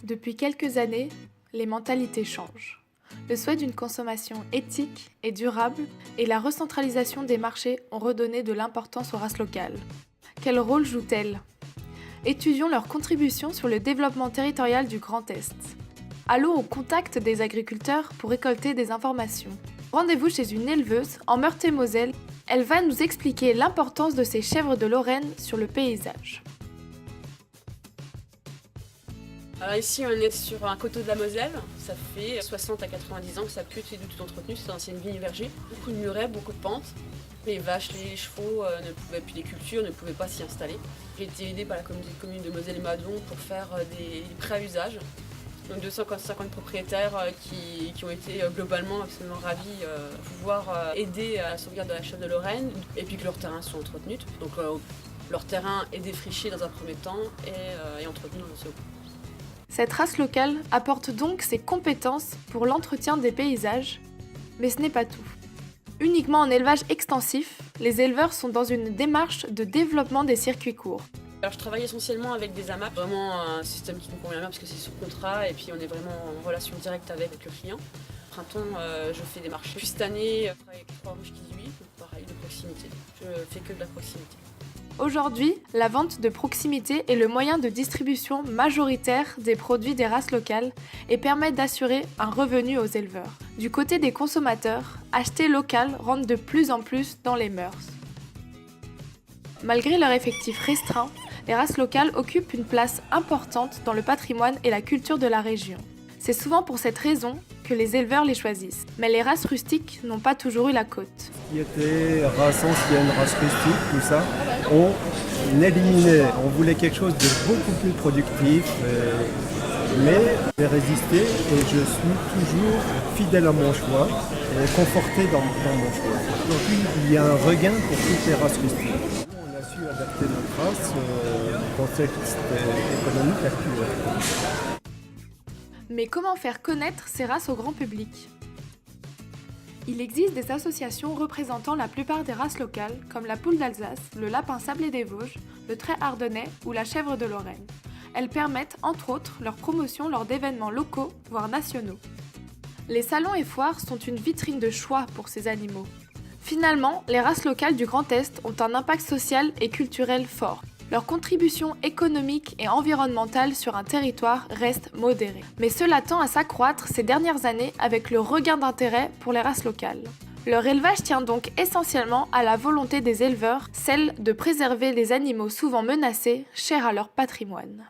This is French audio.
Depuis quelques années, les mentalités changent. Le souhait d'une consommation éthique et durable et la recentralisation des marchés ont redonné de l'importance aux races locales. Quel rôle jouent-elles? Étudions leurs contributions sur le développement territorial du Grand Est. Allons au contact des agriculteurs pour récolter des informations. Rendez-vous chez une éleveuse en Meurthe-et-Moselle. Elle va nous expliquer l'importance de ces chèvres de Lorraine sur le paysage. Alors ici on est sur un coteau de la Moselle, ça fait 60 à 90 ans que ça n'a plus été du tout entretenu, c'est une ancienne vigne verger. Beaucoup de murets, beaucoup de pentes. Les vaches, les chevaux ne pouvaient plus, les cultures ne pouvaient pas s'y installer. J'ai été aidée par la commune de Moselle et Madon pour faire des prêts à usage. Donc 250 propriétaires qui ont été globalement absolument ravis de pouvoir aider à la sauvegarde de la chèvre de Lorraine et puis que leurs terrains sont entretenus. Donc leur terrain est défriché dans un premier temps et entretenu dans un second. Cette race locale apporte donc ses compétences pour l'entretien des paysages, mais ce n'est pas tout. Uniquement en élevage extensif, les éleveurs sont dans une démarche de développement des circuits courts. Alors je travaille essentiellement avec des AMAP, vraiment un système qui me convient bien parce que c'est sous contrat et puis on est vraiment en relation directe avec le client. Au printemps, je fais des marchés. Puis cette année, je travaille avec Croix-Rouge qui suit, donc pareil, de proximité. Je fais que de la proximité. Aujourd'hui, la vente de proximité est le moyen de distribution majoritaire des produits des races locales et permet d'assurer un revenu aux éleveurs. Du côté des consommateurs, acheter local rentre de plus en plus dans les mœurs. Malgré leur effectif restreint, les races locales occupent une place importante dans le patrimoine et la culture de la région. C'est souvent pour cette raison que les éleveurs les choisissent. Mais les races rustiques n'ont pas toujours eu la cote. Ce qui était race ancienne, race rustique, tout ça, on éliminait. On voulait quelque chose de beaucoup plus productif. Mais j'ai résisté et je suis toujours fidèle à mon choix et conforté dans mon choix. Aujourd'hui, il y a un regain pour toutes les races rustiques. On a su adapter notre race au contexte économique actuel. Mais comment faire connaître ces races au grand public? Il existe des associations représentant la plupart des races locales, comme la poule d'Alsace, le lapin sablé des Vosges, le trait ardennais ou la chèvre de Lorraine. Elles permettent, entre autres, leur promotion lors d'événements locaux, voire nationaux. Les salons et foires sont une vitrine de choix pour ces animaux. Finalement, les races locales du Grand Est ont un impact social et culturel fort. Leur contribution économique et environnementale sur un territoire reste modérée. Mais cela tend à s'accroître ces dernières années avec le regain d'intérêt pour les races locales. Leur élevage tient donc essentiellement à la volonté des éleveurs, celle de préserver les animaux souvent menacés, chers à leur patrimoine.